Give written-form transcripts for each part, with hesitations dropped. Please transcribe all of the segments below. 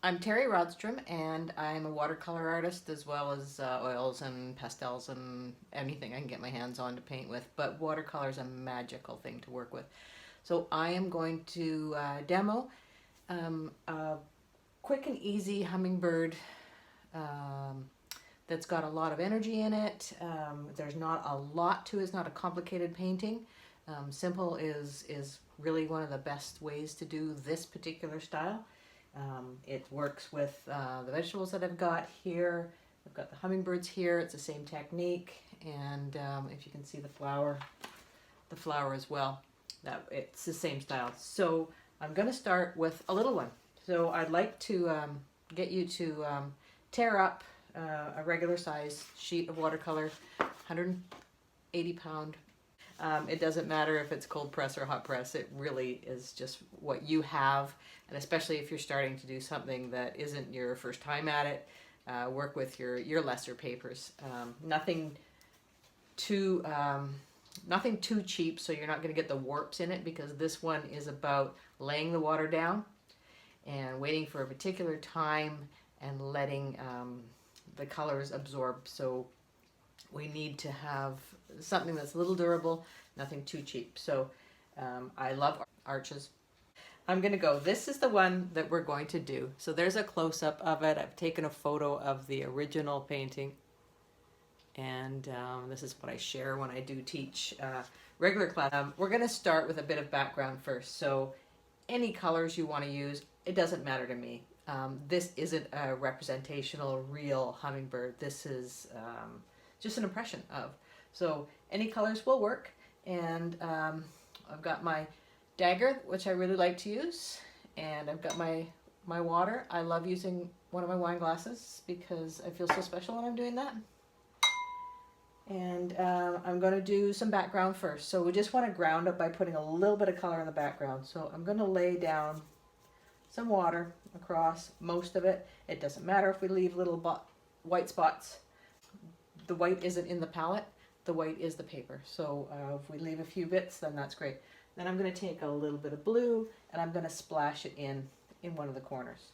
I'm Terri Rodstrom, and I'm a watercolor artist as well as oils and pastels and anything I can get my hands on to paint with. But watercolor is a magical thing to work with. So I am going to demo a quick and easy hummingbird um, that's got a lot of energy in it. There's not a lot to it. It's not a complicated painting. Simple is really one of the best ways to do this particular style. It works with the vegetables that I've got here. I've got the hummingbirds here. It's the same technique, and if you can see the flower as well, that it's the same style. So I'm going to start with a little one. So I'd like to get you to tear up a regular size sheet of watercolor, 180 pound. It doesn't matter if it's cold press or hot press. It really is just what you have, and especially if you're starting to do something that isn't your first time at it, work with your lesser papers. Nothing too cheap, so you're not going to get the warps in it, because this one is about laying the water down and waiting for a particular time and letting the colors absorb. So we need to have something that's a little durable, nothing too cheap. So I love arches. I'm gonna go, this is the one that we're going to do. So there's a close-up of it. I've taken a photo of the original painting, and this is what I share when I do teach regular class. We're gonna start with a bit of background first. So any colors you want to use, it doesn't matter to me. This isn't a representational real hummingbird. This is just an impression of. So any colors will work. And I've got my dagger, which I really like to use, and I've got my water. I love using one of my wine glasses because I feel so special when I'm doing that. And I'm going to do some background first. So we just want to ground it by putting a little bit of color in the background. So I'm going to lay down some water across most of it. It doesn't matter if we leave little white spots. The white isn't in the palette, the white is the paper. So if we leave a few bits, then that's great. Then I'm going to take a little bit of blue and I'm going to splash it in one of the corners.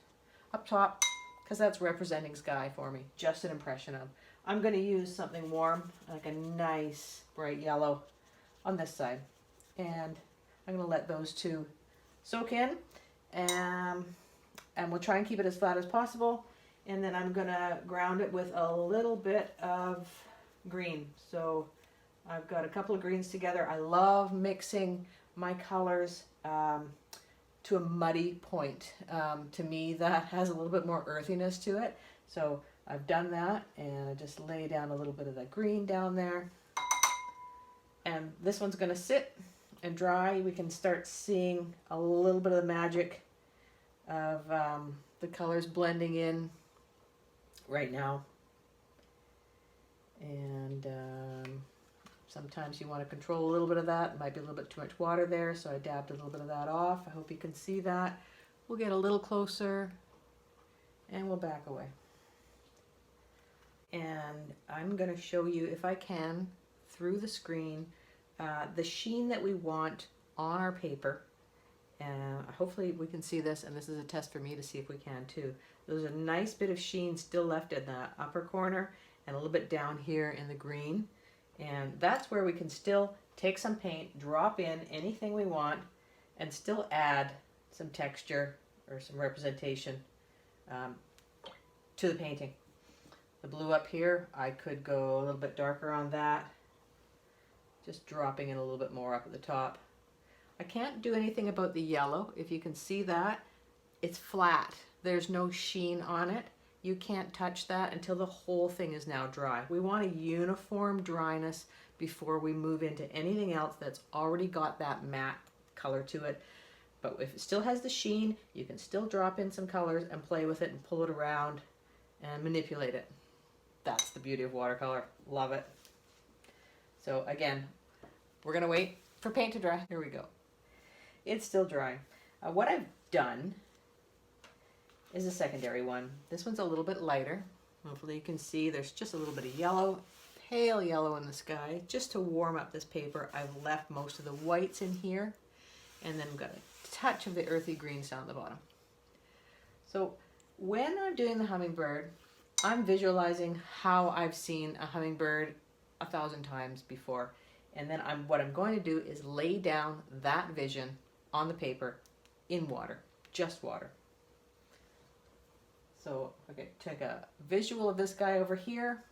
Up top, because that's representing sky for me, just an impression of. I'm going to use something warm, like a nice bright yellow on this side. And I'm going to let those two soak in. And we'll try and keep it as flat as possible. And then I'm going to ground it with a little bit of green. So I've got a couple of greens together. I love mixing my colors to a muddy point. To me, that has a little bit more earthiness to it. So I've done that, and I just lay down a little bit of that green down there. And this one's going to sit and dry. We can start seeing a little bit of the magic of the colors blending in right now. And sometimes you want to control a little bit of that. It might be a little bit too much water there, so I dabbed a little bit of that off. I hope you can see that. We'll get a little closer and we'll back away. And I'm going to show you, if I can, through the screen, the sheen that we want on our paper. Hopefully we can see this, and this is a test for me to see if we can too. There's a nice bit of sheen still left in the upper corner and a little bit down here in the green. And that's where we can still take some paint, drop in anything we want, and still add some texture or some representation to the painting. The blue up here, I could go a little bit darker on that, just dropping in a little bit more up at the top. I can't do anything about the yellow. If you can see that, it's flat. There's no sheen on it. You can't touch that until the whole thing is now dry. We want a uniform dryness before we move into anything else that's already got that matte color to it. But if it still has the sheen, you can still drop in some colors and play with it and pull it around and manipulate it. That's the beauty of watercolor. Love it. So again, we're gonna wait for paint to dry. Here we go. It's still drying. What I've done is a secondary one. This one's a little bit lighter. Hopefully you can see there's just a little bit of yellow, pale yellow in the sky. Just to warm up this paper, I've left most of the whites in here, and then we've got a touch of the earthy greens down at the bottom. So when I'm doing the hummingbird, I'm visualizing how I've seen a hummingbird 1,000 times before. And then what I'm going to do is lay down that vision on the paper in water, just water. So I can take a visual of this guy over here,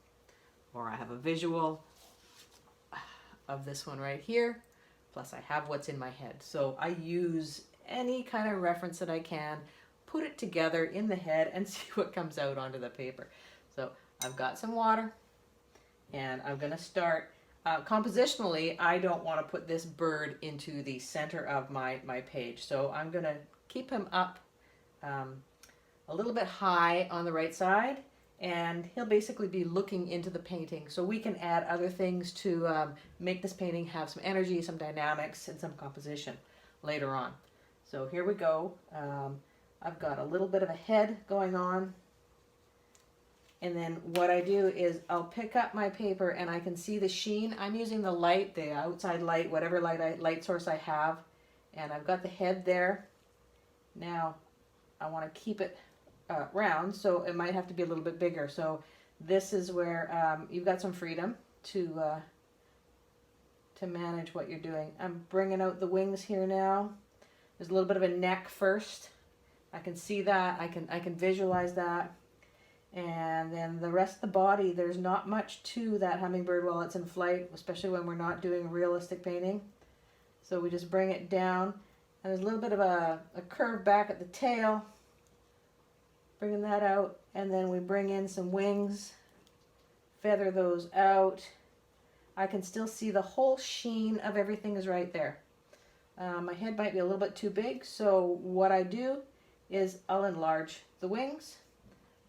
or I have a visual of this one right here, plus I have what's in my head. So I use any kind of reference that I can, put it together in the head and see what comes out onto the paper. So I've got some water, and I'm going to start. Compositionally, I don't want to put this bird into the center of my page. So I'm going to keep him up a little bit high on the right side, and he'll basically be looking into the painting. So we can add other things to make this painting have some energy, some dynamics, and some composition later on. So here we go. I've got a little bit of a head going on. And then what I do is I'll pick up my paper and I can see the sheen. I'm using the light, the outside light, whatever light source I have. And I've got the head there. Now I want to keep it round, so it might have to be a little bit bigger. So this is where you've got some freedom to manage what you're doing. I'm bringing out the wings here now. There's a little bit of a neck first. I can see that. I can visualize that. And then the rest of the body, there's not much to that hummingbird while it's in flight, especially when we're not doing realistic painting. So we just bring it down. And there's a little bit of a curve back at the tail. Bringing that out. And then we bring in some wings. Feather those out. I can still see the whole sheen of everything is right there. My head might be a little bit too big, so what I do is I'll enlarge the wings,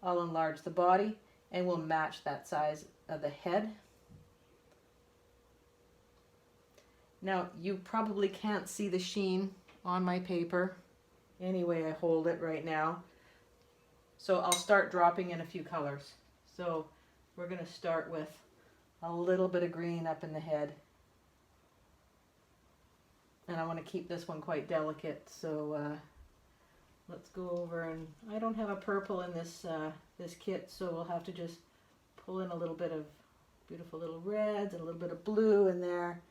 I'll enlarge the body, and we'll match that size of the head. Now, you probably can't see the sheen on my paper any way I hold it right now. So I'll start dropping in a few colors. So we're going to start with a little bit of green up in the head. And I want to keep this one quite delicate, so let's go over, and I don't have a purple in this this kit, so we'll have to just pull in a little bit of beautiful little reds and a little bit of blue in there,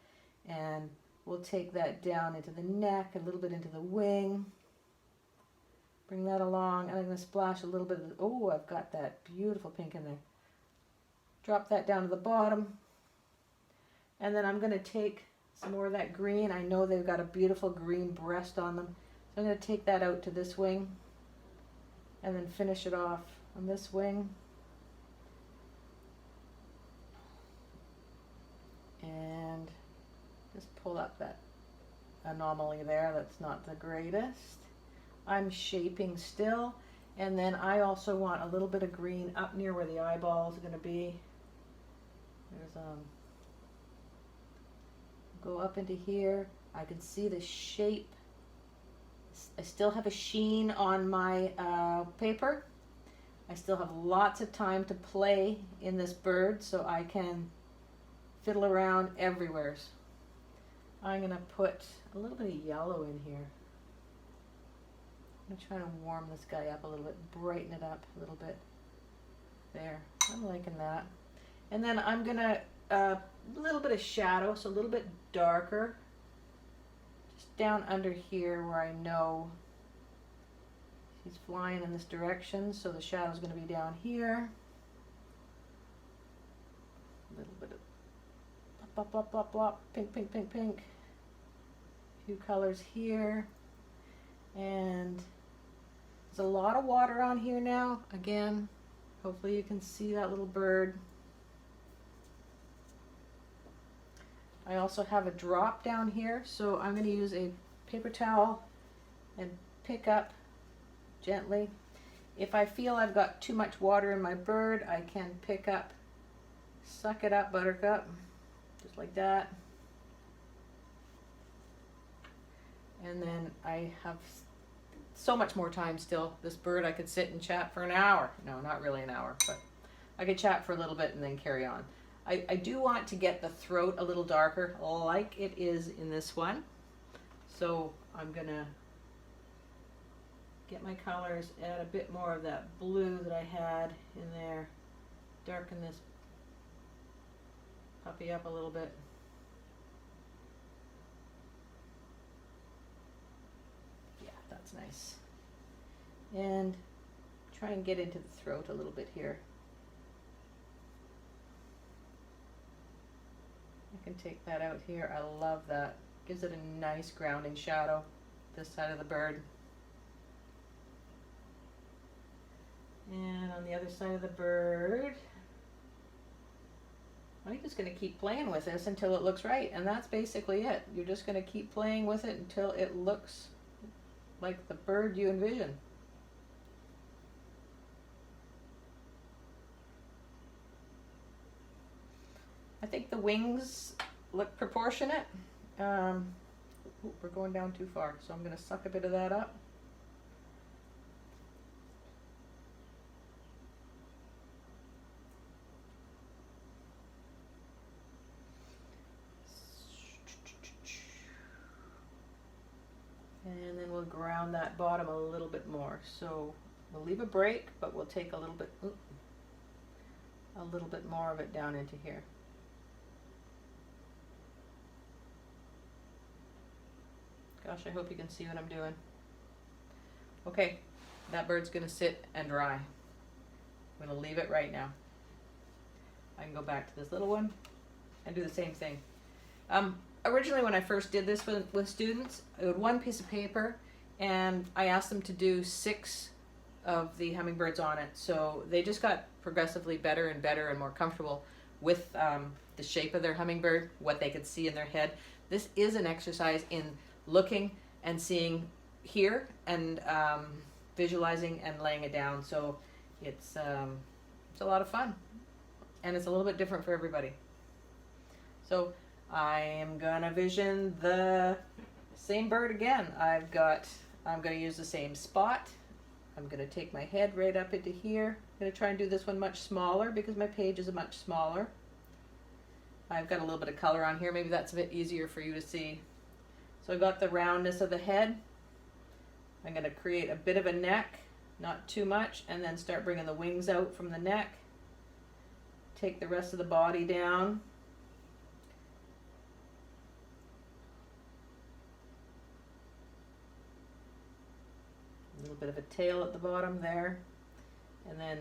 and we'll take that down into the neck, a little bit into the wing, bring that along, and I'm going to splash a little bit of, oh, I've got that beautiful pink in there. Drop that down to the bottom, and then I'm going to take some more of that green. I know they've got a beautiful green breast on them. So I'm going to take that out to this wing and then finish it off on this wing. And just pull up that anomaly there. That's not the greatest. I'm shaping still. And then I also want a little bit of green up near where the eyeballs are going to be. There's go up into here. I can see the shape. I still have a sheen on my paper. I still have lots of time to play in this bird, so I can fiddle around everywhere. I'm going to put a little bit of yellow in here. I'm trying to warm this guy up a little bit, brighten it up a little bit. There, I'm liking that. And then I'm going to a little bit of shadow, so a little bit darker, just down under here where I know he's flying in this direction, so the shadow's going to be down here. A little bit of blop, blop, blop, blop, pink, pink, pink, pink. A few colors here, and there's a lot of water on here now. Again, hopefully you can see that little bird. I also have a drop down here, so I'm going to use a paper towel and pick up gently. If I feel I've got too much water in my bird, I can pick up, suck it up, buttercup, just like that. And then I have so much more time still. This bird, I could sit and chat for an hour. No, not really an hour, but I could chat for a little bit and then carry on. I do want to get the throat a little darker, like it is in this one. So I'm going to get my colors, add a bit more of that blue that I had in there, darken this puppy up a little bit. Yeah, that's nice. And try and get into the throat a little bit here. I can take that out here. I love that. Gives it a nice grounding shadow, this side of the bird. And on the other side of the bird, I'm just going to keep playing with this until it looks right. And that's basically it. You're just going to keep playing with it until it looks like the bird you envision. I think the wings look proportionate. We're going down too far, so I'm going to suck a bit of that up. And then we'll ground that bottom a little bit more. So we'll leave a break, but we'll take a little bit more of it down into here. Gosh, I hope you can see what I'm doing. Okay, that bird's gonna sit and dry. I'm gonna leave it right now. I can go back to this little one and do the same thing. Originally when I first did this with students, I had one piece of paper and I asked them to do 6 of the hummingbirds on it. So they just got progressively better and better and more comfortable with the shape of their hummingbird, what they could see in their head. This is an exercise in looking and seeing here and visualizing and laying it down. So it's a lot of fun and it's a little bit different for everybody. So I am gonna vision the same bird again. I'm gonna use the same spot. I'm gonna take my head right up into here. I'm gonna try and do this one much smaller because my page is much smaller. I've got a little bit of color on here. Maybe that's a bit easier for you to see. So I got the roundness of the head. I'm gonna create a bit of a neck, not too much, and then start bringing the wings out from the neck. Take the rest of the body down. A little bit of a tail at the bottom there, and then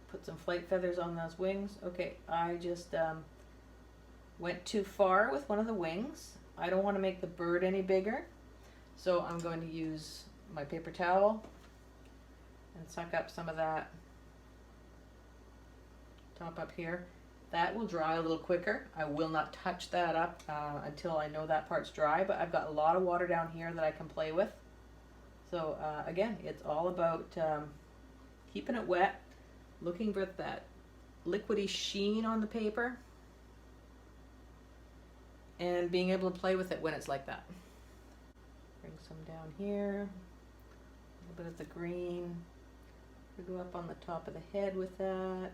put some flight feathers on those wings. Okay, I just went too far with one of the wings. I don't want to make the bird any bigger, so I'm going to use my paper towel and suck up some of that top up here. That will dry a little quicker. I will not touch that up until I know that part's dry, but I've got a lot of water down here that I can play with. So again, it's all about keeping it wet, looking for that liquidy sheen on the paper, and being able to play with it when it's like that. Bring some down here, a little bit of the green. We go up on the top of the head with that.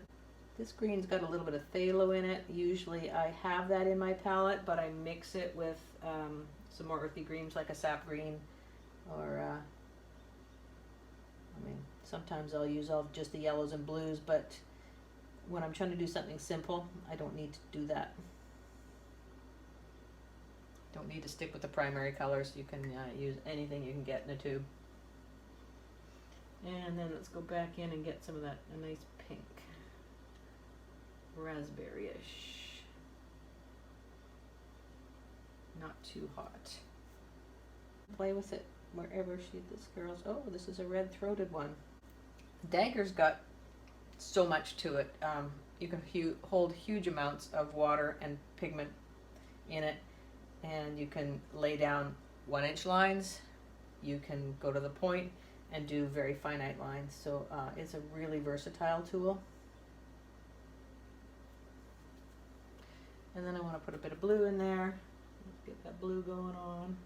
This green's got a little bit of phthalo in it. Usually I have that in my palette, but I mix it with some more earthy greens like a sap green, or I mean, sometimes I'll use just the yellows and blues, but when I'm trying to do something simple, I don't need to do that. Don't need to stick with the primary colors. You can use anything you can get in a tube. And then let's go back in and get some of that, a nice pink, raspberry-ish. Not too hot. Play with it wherever this girl's. Oh, this is a red-throated one. Dagger's got so much to it. You can hold huge amounts of water and pigment in it, and you can lay down 1-inch lines. You can go to the point and do very finite lines. So it's a really versatile tool. And then I want to put a bit of blue in there. Let's get that blue going on.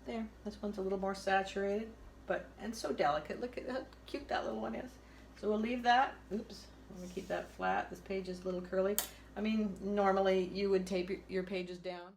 There, this one's a little more saturated, and so delicate. Look at how cute that little one is. So we'll leave that. Oops, I'm gonna keep that flat. This page is a little curly. I mean, normally you would tape your pages down.